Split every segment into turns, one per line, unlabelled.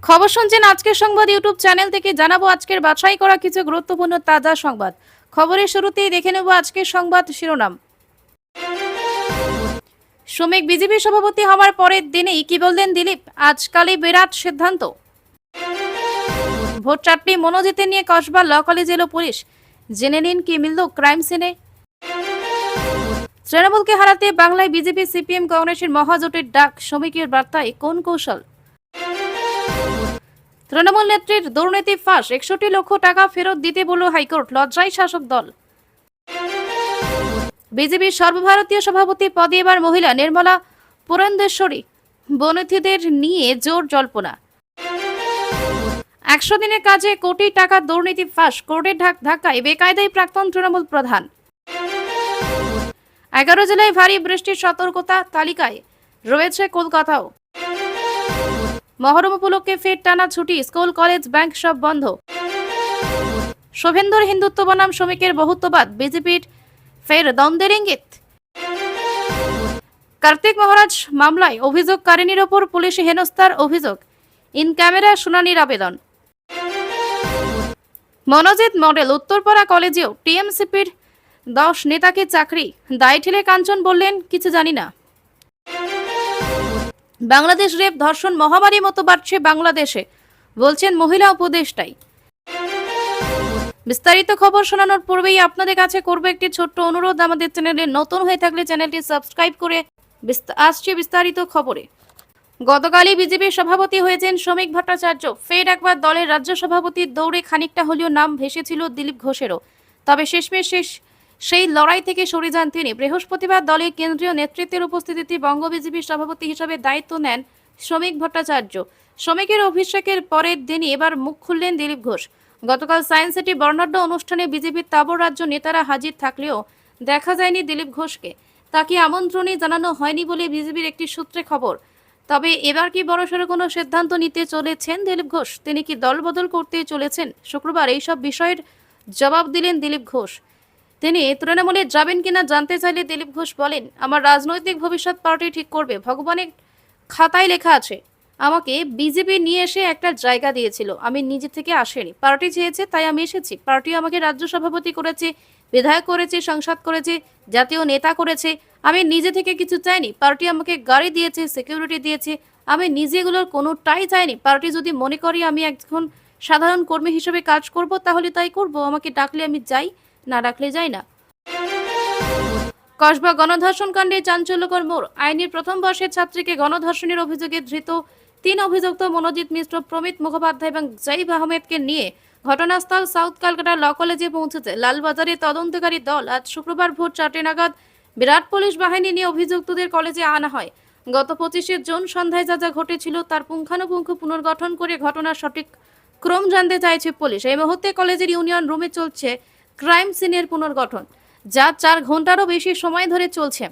খবর শুনছেন আজকের সংবাদ ইউটিউব চ্যানেল থেকে। জানাবো আজকের বাছাই করা কিছু গুরুত্বপূর্ণ তাজা সংবাদ। খবরের শুরুতেই দেখে নেব আজকের সংবাদ শিরোনাম। শ্রমিক বিজেপি সভাপতি হওয়ার পরের দিনেই কি বললেন দিলীপ? আজকালই বিরাট সিদ্ধান্ত। ভোট চাপড়ি মনোজিতে নিয়ে কসবা ল কলেজ এলো পুলিশ। জেনে নিন কি মিলল ক্রাইম সিনে। তৃণমূলকে হারাতে বাংলায় বিজেপি সিপিএম কংগ্রেসের মহাজোটের ডাক, শ্রমিকের বার্তায় কোন কৌশল? তৃণমূল নেত্রীর দুর্নীতি ফাঁস, 61 লক্ষ টাকা ফেরত দিতে বলল হাইকোর্ট, লজ্জায় শাসক দল। বিজেপির সর্বভারতীয় সভাপতি পদে এবার মহিলা নির্মলা পুরন্দেশ্বরী, বনথীদের নিয়ে জোর জল্পনা। 100 দিনের কাজে কোটি টাকা দুর্নীতি ফাঁস, কোর্টের ধাক্কায় বেকায়দায় প্রাক্তন তৃণমূল প্রধান। 11 জেলায় ভারী বৃষ্টির সতর্কতা তালিকায় রয়েছে কলকাতাও। মহরম উপলক্ষে ফের টানা ছুটি, স্কুল কলেজ ব্যাংক সব বন্ধ। শুভেন্দুর হিন্দুত্ব বনাম শ্রমিকের বহুত্ববাদ, বিজেপির ফের দ্বন্দ্বের ইঙ্গিত। কার্তিক মহারাজ মামলায় অভিযোগকারিনীর ওপর পুলিশি হেনস্থার অভিযোগ, ইন ক্যামেরা শুনানির আবেদন। মনোজিৎ মডেল উত্তরপাড়া কলেজেও টিএমসিপির 10 নেতাকে চাকরি, দায় ঠেলে কাঞ্চন বললেন কিছু জানি না। বাংলাদেশ রেপ ধর্ষণ মহামারী মতো বাড়ছে বাংলাদেশে, বলছেন মহিলা উপদেষ্টাই। বিস্তারিত খবর শোনানোর পূর্বেই আপনাদের কাছে করব একটি ছোট্ট অনুরোধ। আমাদের চ্যানেলে নতুন হয়ে থাকলে চ্যানেলটি সাবস্ক্রাইব করে আসছে বিস্তারিত খবরে। গতকালই বিজেপির সভাপতি হয়েছেন শ্রমিক ভট্টাচার্য। ফের একবার দলের রাজ্য সভাপতির দৌড়ে খানিকটা হলেও নাম ভেসেছিল দিলীপ ঘোষেরও, তবে শেষমেশ সেই লড়াই থেকে সরে যান তিনি। বৃহস্পতিবার দলের কেন্দ্রীয় নেতৃত্বের উপস্থিতিতে বঙ্গ বিজেপির সভাপতি হিসেবে দায়িত্ব নেন শ্রমিক ভট্টাচার্য। শ্রমিকের অভিষেকের পরের দিনই এবার মুখ খুললেন দিলীপ ঘোষ। গতকাল সায়েন্স সিটি বর্ণাঢ্য অনুষ্ঠানে বিজেপির তাবর রাজ্য নেতারা হাজির থাকলেও দেখা যায়নি দিলীপ ঘোষকে। তাকে আমন্ত্রণই জানানো হয়নি বলে বিজেপির একটি সূত্রে খবর। তবে এবার কি বড়সড় কোনো সিদ্ধান্ত নিতে চলেছেন দিলীপ ঘোষ? তিনি কি দল বদল করতে চলেছেন? শুক্রবার এইসব বিষয়ের জবাব দিলেন দিলীপ ঘোষ। তিনি তৃণমূলে যাবেন কিনা জানতে চাইলে দিলীপ ঘোষ বলেন, আমার রাজনৈতিক ভবিষ্যৎ পার্টি ঠিক করবে। ভগবানের খাতায় লেখা আছে, আমাকে বিজেপি নিয়ে এসে একটা জায়গা দিয়েছিল, আমি নিজে থেকে আসেনি। পার্টি চেয়েছে তাই আমি এসেছি। পার্টি আমাকে রাজ্য সভাপতি করেছে, বিধায়ক করেছে, সংসদ করেছে, জাতীয় নেতা করেছে। আমি নিজে থেকে কিছু চাইনি। পার্টি আমাকে গাড়ি দিয়েছে, সিকিউরিটি দিয়েছে, আমি নিজে এগুলোর কোনোটাই চাইনি। পার্টি যদি মনে করি আমি একজন সাধারণ কর্মী হিসেবে কাজ করব, তাহলে তাই করব। আমাকে ডাকলে আমি যাই, না ডাকলে যাই না। কসবা গণধর্ষণ কাণ্ডে চাঞ্চল্যকর মোড়, আইনের প্রথম বর্ষের ছাত্রীকে গণধর্ষণের অভিযোগে ধৃত 3 অভিযুক্ত মনোজিৎ মিশ্র, প্রমিত মুখোপাধ্যায় এবং জাইব আহমেদকে নিয়ে ঘটনাস্থল সাউথ ক্যালকাটা ল কলেজে পৌঁছেছে লালবাজারের তদন্তকারী দল। আজ শুক্রবার ভোর 4টে নাগাদ বিরাট পুলিশ বাহিনী নিয়ে অভিযুক্তদের কলেজে আনা হয়। গত 25শে জুন সন্ধ্যায় যা যা ঘটেছিল তার পুঙ্খানুপুঙ্খ পুনর্গঠন করে ঘটনার সঠিক ক্রম জানতে চাইছে পুলিশ। এই মুহূর্তে কলেজের ইউনিয়ন রুমে চলছে ক্রাইম সিনের পুনর্গঠন, যা 4 ঘন্টারও বেশি সময় ধরে চলছে।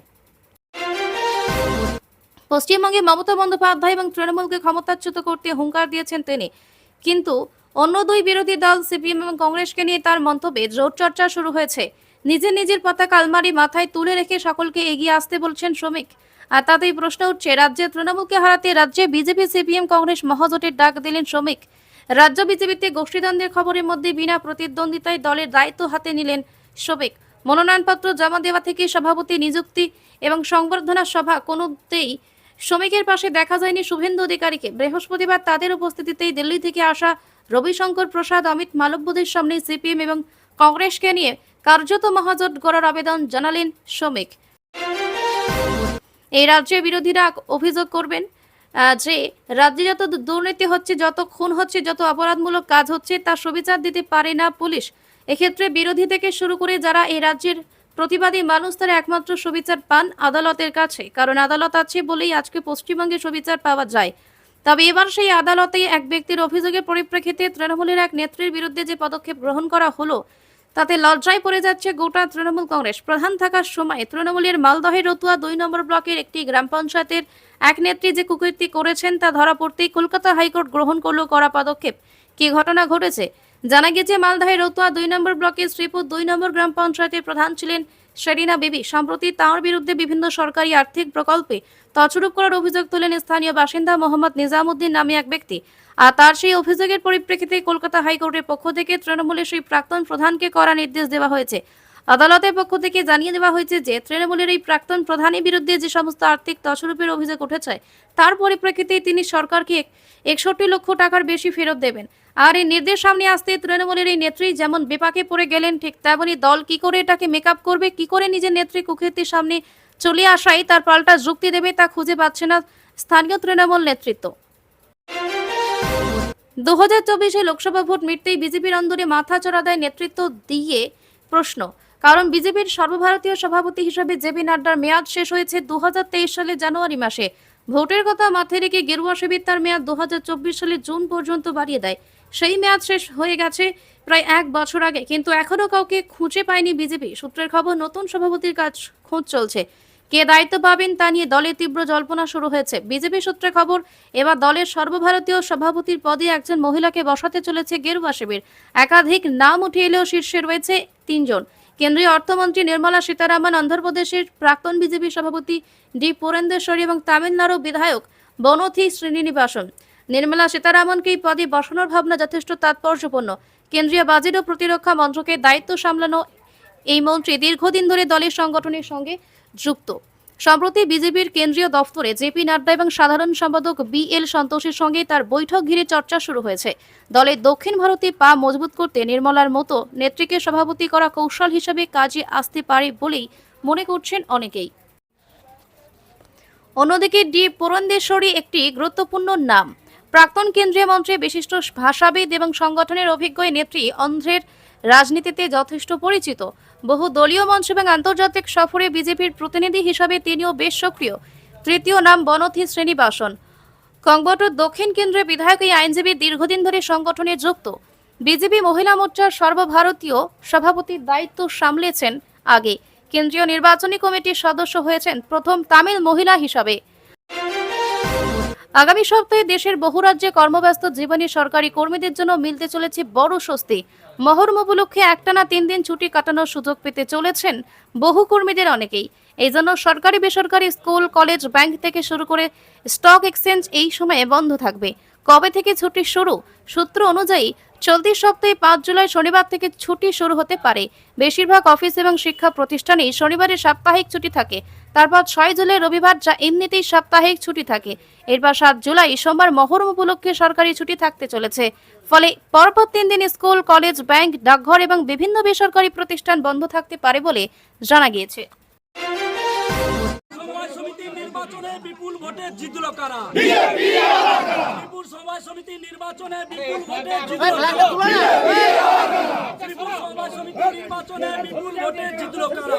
পশ্চিমবঙ্গে মমতা বন্দ্যোপাধ্যায় এবং তৃণমূলকে ক্ষমতাচ্যুত করতে হুঙ্কার দিয়েছেন তিনি, কিন্তু অন্য দুই বিরোধী দল সিপিএম এবং কংগ্রেসকে নিয়ে তার মন্তব্যে জোর চর্চা শুরু হয়েছে। নিজের পতাকা আলমারি মাথায় তুলে রেখে সকলকে এগিয়ে আসতে বলছেন শ্রমিক। আর তাতেই প্রশ্ন উঠছে, রাজ্যে তৃণমূলকে হারাতে রাজ্যে বিজেপি সিপিএম কংগ্রেস মহাজোটের ডাক দিলেন শ্রমিক। রাজ্য বিজেপিতে গোষ্ঠীদ্বন্দ্বের খবরের মধ্যে বিনা প্রতিদ্বন্দ্বিতায় দলের দায়িত্ব হাতে নিলেন শ্রমিক। মনোনয়নপত্র জমা দেওয়া থেকে সভাপতি নিযুক্তি এবং সংবর্ধনা সভা কোনোতেই শ্রমিকের পাশে দেখা যায়নি শুভেন্দু অধিকারীকে। বৃহস্পতিবার তাদের উপস্থিতিতেই দিল্লি থেকে আসা রবিশঙ্কর প্রসাদ, অমিত মালব্যদের সামনে সিপিএম এবং কংগ্রেসকে নিয়ে কার্যত মহাজোট গড়ার আবেদন জানালেন শ্রমিক। এই রাজ্যে বিরোধীরা অভিযোগ করবেন যে রাজ্যে যত দুর্নীতি হচ্ছে, যত খুন হচ্ছে, যত অপরাধমূলক কাজ হচ্ছে, তা সুবিচার দিতে পারে না পুলিশ। এক্ষেত্রে বিরোধী থেকে শুরু করে যারা এই রাজ্যের প্রতিবাদী মানুষ, তারা একমাত্র সুবিচার পান আদালতের কাছে, কারণ আদালত আছে বলেই আজকে পশ্চিমবঙ্গে সুবিচার পাওয়া যায়। তবে এবার সেই আদালতে এক ব্যক্তির অভিযোগের পরিপ্রেক্ষিতে তৃণমূলের এক নেত্রীর বিরুদ্ধে যে পদক্ষেপ গ্রহণ করা হলো, তাতে লজ্জায় পড়ে যাচ্ছে গোটা তৃণমূল কংগ্রেস। প্রধান থাকার সময় তৃণমূলের মালদহের রতুয়া 2 নম্বর ব্লকের একটি গ্রাম পঞ্চায়েতের এক নেত্রী যে কুকীর্তি করেছেন তা ধরা পড়তেই কলকাতা হাইকোর্ট গ্রহণ করল কড়া পদক্ষেপ। কি ঘটনা ঘটেছে জানা গেছে, মালদহের রতুয়া 2 নম্বর ব্লকের শ্রীপুর 2 নম্বর গ্রাম পঞ্চায়েতের প্রধান ছিলেন শেরিনা বিবি। সম্প্রতি তাঁর বিরুদ্ধে বিভিন্ন সরকারি আর্থিক প্রকল্পে তছরূপ করার অভিযোগ তোলেন স্থানীয় বাসিন্দা মোহাম্মদ নিজামুদ্দিন নামে এক ব্যক্তি। আর তার সেই অভিযোগের পরিপ্রেক্ষিতে কলকাতা হাইকোর্টের পক্ষ থেকে তৃণমূলের সেই প্রাক্তন প্রধানকে কড়া নির্দেশ দেওয়া হয়েছে। আদালতের পক্ষ থেকে জানিয়ে দেওয়া হয়েছে যে তৃণমূলের এই প্রাক্তন প্রধানের বিরুদ্ধে যে সমস্ত আর্থিক তছরূপের অভিযোগ উঠেছে তার পরিপ্রেক্ষিতে তিনি সরকারকে 61 লক্ষ টাকার বেশি ফেরত দেবেন। আর এই নির্দেশ সামনে আসতে তৃণমূলের এই নেত্রী যেমন বিপাকে পড়ে গেলেন, ঠিক তেমনি দল কি করে এটাকে মেকআপ করবে, কি করে নিজের নেত্রী কুকীর্তির সামনে চলে আসাই তার পাল্টা যুক্তি দেবে তা খুঁজে পাচ্ছে না স্থানীয় তৃণমূল নেতৃত্ব। 2024 লোকসভা ভোট মিটতেই বিজেপির অন্দরে মাথাচড়া দেয় নেতৃত্ব দিয়ে প্রশ্ন। কারণ বিজেপির সর্বভারতীয় সভাপতি হিসেবে জেপি নাড্ডার মেয়াদ শেষ হয়েছে 2023 সালের জানুয়ারি মাসে। ভোটের কথা মাথায় রেখে গেরুয়া শিবির তার মেয়াদ 2024 সালের জুন পর্যন্ত বাড়িয়ে দেয়। সেই মেয়াদ শেষ হয়ে গেছে প্রায় 1 বছর আগে, কিন্তু এখনো কাউকে খুঁজে পায়নি বিজেপি। সূত্রের খবর, নতুন সভাপতির কাজ খোঁজ চলছে। কে দায়িত্ব পাবেন তা নিয়ে দলে তীব্র জল্পনা শুরু হয়েছে। বিজেপি সূত্রে খবর, এবার দলের সর্বভারতীয় সভাপতির পদে একজন মহিলাকে বসাতে চলেছে গেরুয়া শিবির। একাধিক নাম উঠে এলেও শীর্ষে রয়েছে 3 জন। কেন্দ্রীয় অর্থমন্ত্রী নির্মলা সীতারামন, অন্ধ্রপ্রদেশের প্রাক্তন বিজেপি সভাপতি ডি পুরন্দেশ্বরী এবং তামিলনাড়ু বিধায়ক বনথি শ্রীনিবাসন। নির্মলা সীতারামনকে এই পদে বসানোর ভাবনা যথেষ্ট তাৎপর্যপূর্ণ। কেন্দ্রীয় বাজেট ও প্রতিরক্ষা মন্ত্রকে দায়িত্ব সামলানো এই মন্ত্রী দীর্ঘদিন ধরে দলের সংগঠনের সঙ্গে যুক্ত। সম্প্রতি বিজেপির কেন্দ্রীয় দফতরে জেপি নাড্ডা এবং সাধারণ সম্পাদক BL সন্তোষের সঙ্গে তার বৈঠক ঘিরে চর্চা শুরু হয়েছে। দলের দক্ষিণ ভারতে পা মজবুত করতে নির্মলার মতো নেত্রীকে সভাপতি করা কৌশল হিসেবে কাজে আসতে পারে বলেই মনে করছেন অনেকেই। অন্যদিকে ডি পুরন্দেশ্বরী একটি গুরুত্বপূর্ণ নাম। প্রাক্তন কেন্দ্রীয় মন্ত্রী, বিশিষ্ট ভাষাবিদ এবং সংগঠনের অভিজ্ঞ নেত্রী অন্ধ্রের রাজনীতিতে যথেষ্ট পরিচিত। বহু দলীয় মঞ্চ এবং আন্তর্জাতিক সফরে বিজেপির প্রতিনিধি হিসাবে তিনিও বেশ সক্রিয়। তৃতীয় নাম বনথি শ্রীনিবাসন, কংবটর দক্ষিণ কেন্দ্রের বিধায়ক। এই আইনজীবী দীর্ঘদিন ধরে সংগঠনে যুক্ত। বিজেপি মহিলা মোর্চার সর্বভারতীয় সভাপতির দায়িত্ব সামলেছেন আগে। কেন্দ্রীয় নির্বাচনী কমিটির সদস্য হয়েছেন প্রথম তামিল মহিলা হিসাবে। আগামী সপ্তাহে দেশের বহু রাজ্যে কর্মব্যস্ত জীবনী সরকারি কর্মীদের জন্য মিলতে চলেছে বড় স্বস্তি। মহরম উপলক্ষে একটানা 3 দিন ছুটি কাটানোর সুযোগ পেতে চলেছেন বহু কর্মীদের অনেকেই। এই জন্য সরকারি বেসরকারি স্কুল, কলেজ, ব্যাংক থেকে শুরু করে স্টক এক্সচেঞ্জ এই সময়ে বন্ধ থাকবে। কবে থেকে ছুটি শুরু? সূত্র অনুযায়ী চলতি সপ্তাহে 5 জুলাই শনিবার থেকে ছুটি শুরু হতে পারে। বেশিরভাগ অফিস এবং শিক্ষা প্রতিষ্ঠানেই শনিবারে সাপ্তাহিক ছুটি থাকে। তারপর 6 জুলাই রবিবার, যা এমনিতেই সাপ্তাহিক ছুটি থাকে। এরপর 7 জুলাই সোমবার মহরম উপলক্ষে সরকারি ছুটি থাকতে চলেছে। ফলে পরপর 3 দিন স্কুল, কলেজ, ব্যাংক, ডাকঘর এবং বিভিন্ন বেসরকারি প্রতিষ্ঠান বন্ধ থাকতে পারে বলে জানা গিয়েছে।
সমবায় সমিতির নির্বাচনে বিপুল ভোটে জিতল কারা? বিপুল সমবায় সমিতির নির্বাচনে বিপুল ভোটে জিতল কারা? বিপুল সমবায় সমিতির নির্বাচনে বিপুল ভোটে জিতল কারা?